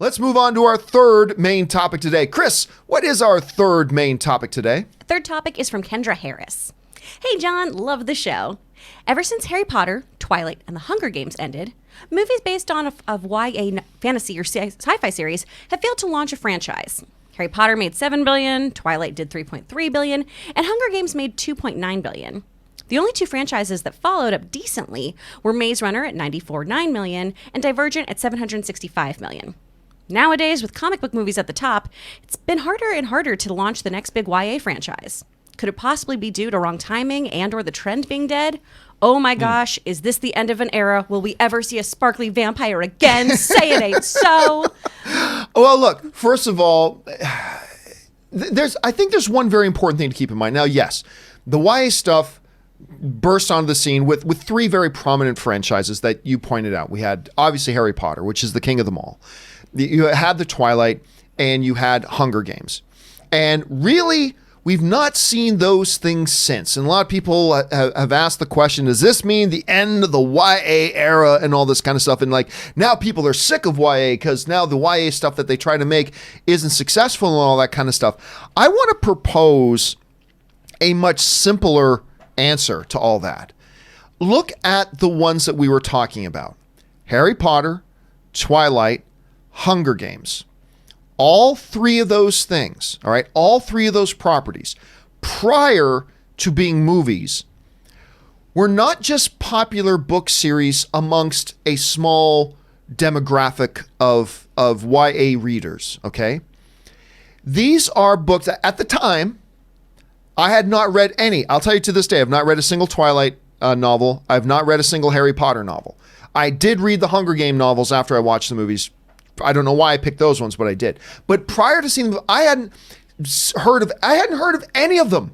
Let's move on to our third main topic today. Chris, what is our third main topic today? Third topic is from Kendra Harris. Hey, John, love the show. Ever since Harry Potter, Twilight, and the Hunger Games ended, movies based on of YA fantasy or sci-fi series have failed to launch a franchise. Harry Potter made $7 billion, Twilight did $3.3 billion, and Hunger Games made $2.9 billion. The only two franchises that followed up decently were Maze Runner at $94.9 million and Divergent at $765 million. Nowadays, with comic book movies at the top, it's been harder and harder to launch the next big YA franchise. Could it possibly be due to wrong timing and or the trend being dead? Oh my gosh, is this the end of an era? Will we ever see a sparkly vampire again? Say it ain't so. Well, look, first of all, I think there's one very important thing to keep in mind. Now, yes, the YA stuff burst onto the scene with three very prominent franchises that you pointed out. We had, obviously, Harry Potter, which is the king of them all. You had the Twilight, and you had Hunger Games. And really, we've not seen those things since. And a lot of people have asked the question, does this mean the end of the YA era and all this kind of stuff? And like, now people are sick of YA because now the YA stuff that they try to make isn't successful and all that kind of stuff. I want to propose a much simpler answer to all that. Look at the ones that we were talking about. Harry Potter, Twilight, Hunger Games. All three of those things, all right, all three of those properties, prior to being movies, were not just popular book series amongst a small demographic of YA readers, okay? These are books that, at the time, I had not read any. I'll tell you to this day, I've not read a single Twilight novel. I've not read a single Harry Potter novel. I did read the Hunger Game novels after I watched the movies. I don't know why I picked those ones, but I did. But prior to seeing them, I hadn't heard of any of them.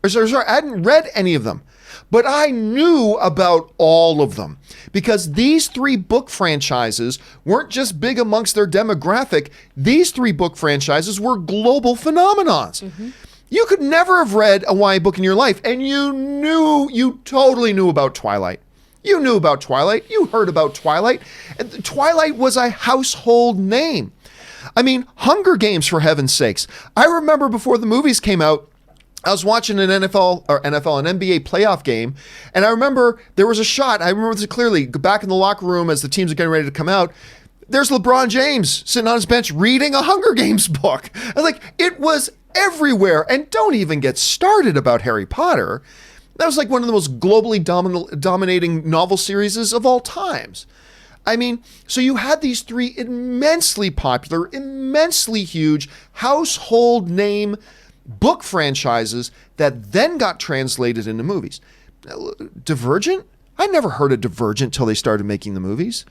Sorry, I hadn't read any of them. But I knew about all of them because these three book franchises weren't just big amongst their demographic. These three book franchises were global phenomenons. Mm-hmm. You could never have read a YA book in your life, and you totally knew about Twilight. You knew about Twilight. You heard about Twilight. And Twilight was a household name. I mean, Hunger Games, for heaven's sakes. I remember before the movies came out, I was watching an an NBA playoff game, and I remember there was a shot. I remember this clearly. Back in the locker room as the teams are getting ready to come out, there's LeBron James sitting on his bench reading a Hunger Games book. And like, it was everywhere. And don't even get started about Harry Potter. That was like one of the most globally dominating novel series of all times. I mean, so you had these three immensely popular, immensely huge household name book franchises that then got translated into movies. Divergent? I never heard of Divergent till they started making the movies.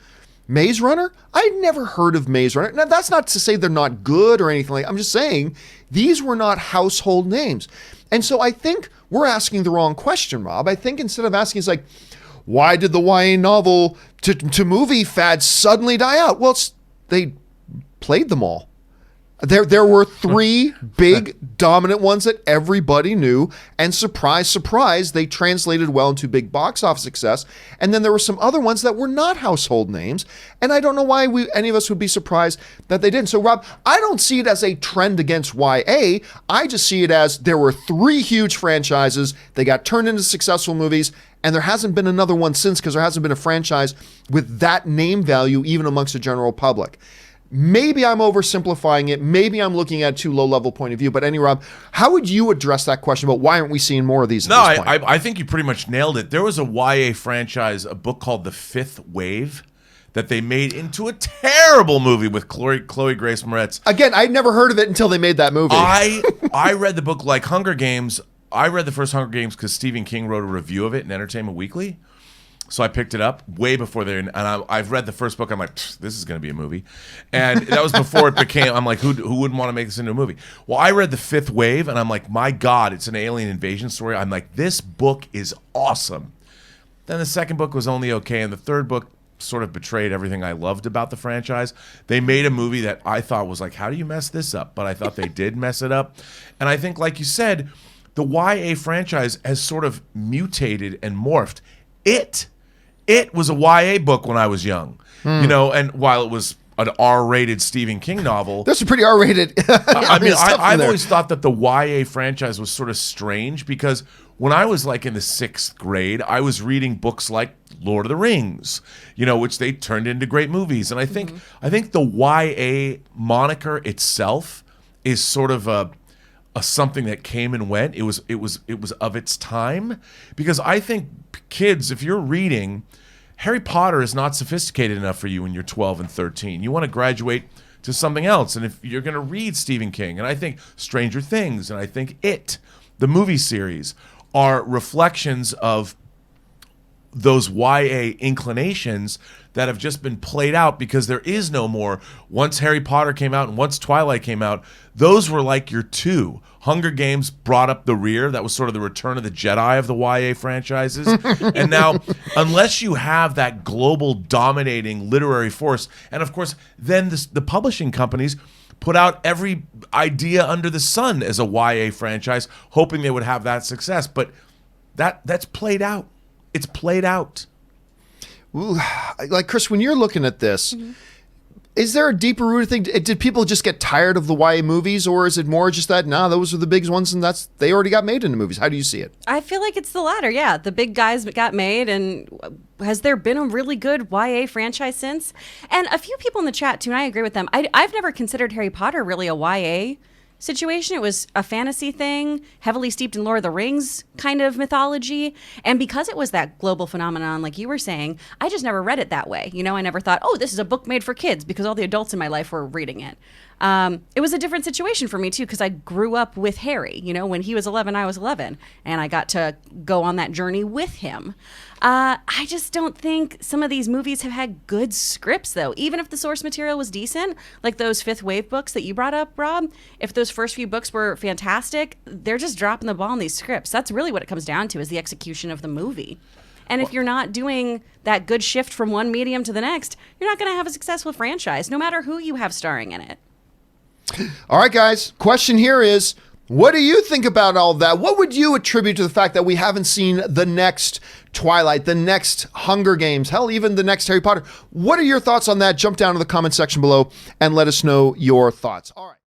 Maze Runner? I never heard of Maze Runner. Now, that's not to say they're not good or anything like that. I'm just saying these were not household names. And so I think we're asking the wrong question, Rob. I think instead of asking, it's like, why did the YA novel to movie fad suddenly die out? Well, they played them all. There were three big dominant ones that everybody knew, and surprise, surprise, they translated well into big box office success. And then there were some other ones that were not household names, and I don't know why any of us would be surprised that they didn't. So, Rob, I don't see it as a trend against YA. I just see it as there were three huge franchises. They got turned into successful movies, and there hasn't been another one since because there hasn't been a franchise with that name value even amongst the general public. Maybe I'm oversimplifying it. Maybe I'm looking at a too low-level point of view. But anyway, Rob, how would you address that question about why aren't we seeing more of these at this point? I think you pretty much nailed it. There was a YA franchise, a book called The Fifth Wave, that they made into a terrible movie with Chloe Grace Moretz. Again, I'd never heard of it until they made that movie. I read the book like Hunger Games. I read the first Hunger Games because Stephen King wrote a review of it in Entertainment Weekly. So I picked it up way before and I've read the first book. I'm like, this is going to be a movie. And that was before it became, I'm like, who wouldn't want to make this into a movie? Well, I read The Fifth Wave, and I'm like, my God, it's an alien invasion story. I'm like, this book is awesome. Then the second book was only okay, and the third book sort of betrayed everything I loved about the franchise. They made a movie that I thought was like, how do you mess this up? But I thought they did mess it up. And I think, like you said, the YA franchise has sort of mutated and morphed. It was a YA book when I was young, you know, and while it was an R-rated Stephen King novel. There's a pretty R-rated. I mean, stuff in I've there. always thought that the YA franchise was sort of strange because when I was like in the 6th grade, I was reading books like Lord of the Rings, which they turned into great movies. And I think the YA moniker itself is sort of a something that came and went. It was of its time, because I think kids, if you're reading, Harry Potter is not sophisticated enough for you when you're 12 and 13. You want to graduate to something else. And if you're going to read Stephen King, and I think Stranger Things, and I think It, the movie series, are reflections of those YA inclinations that have just been played out because there is no more. Once Harry Potter came out and once Twilight came out, those were like your two. Hunger Games brought up the rear. That was sort of the return of the Jedi of the YA franchises. And now, unless you have that global dominating literary force, and of course, then the publishing companies put out every idea under the sun as a YA franchise, hoping they would have that success. But that's played out. It's played out. Ooh, like, Chris, when you're looking at this, is there a deeper rooted thing? Did people just get tired of the YA movies, or is it more just that, those are the big ones and they already got made into movies? How do you see it? I feel like it's the latter, yeah. The big guys got made, and has there been a really good YA franchise since? And a few people in the chat, too, and I agree with them. I've never considered Harry Potter really a YA situation. It was a fantasy thing, heavily steeped in Lord of the Rings kind of mythology. And because it was that global phenomenon, like you were saying, I just never read it that way. I never thought, this is a book made for kids, because all the adults in my life were reading it. It was a different situation for me, too, because I grew up with Harry. When he was 11, I was 11, and I got to go on that journey with him. I just don't think some of these movies have had good scripts, though. Even if the source material was decent, like those Fifth Wave books that you brought up, Rob, if those first few books were fantastic, they're just dropping the ball on these scripts. That's really what it comes down to, is the execution of the movie. And if you're not doing that good shift from one medium to the next, you're not going to have a successful franchise, no matter who you have starring in it. All right, guys. Question here is, what do you think about all that? What would you attribute to the fact that we haven't seen the next Twilight, the next Hunger Games, hell, even the next Harry Potter? What are your thoughts on that? Jump down to the comment section below and let us know your thoughts. All right.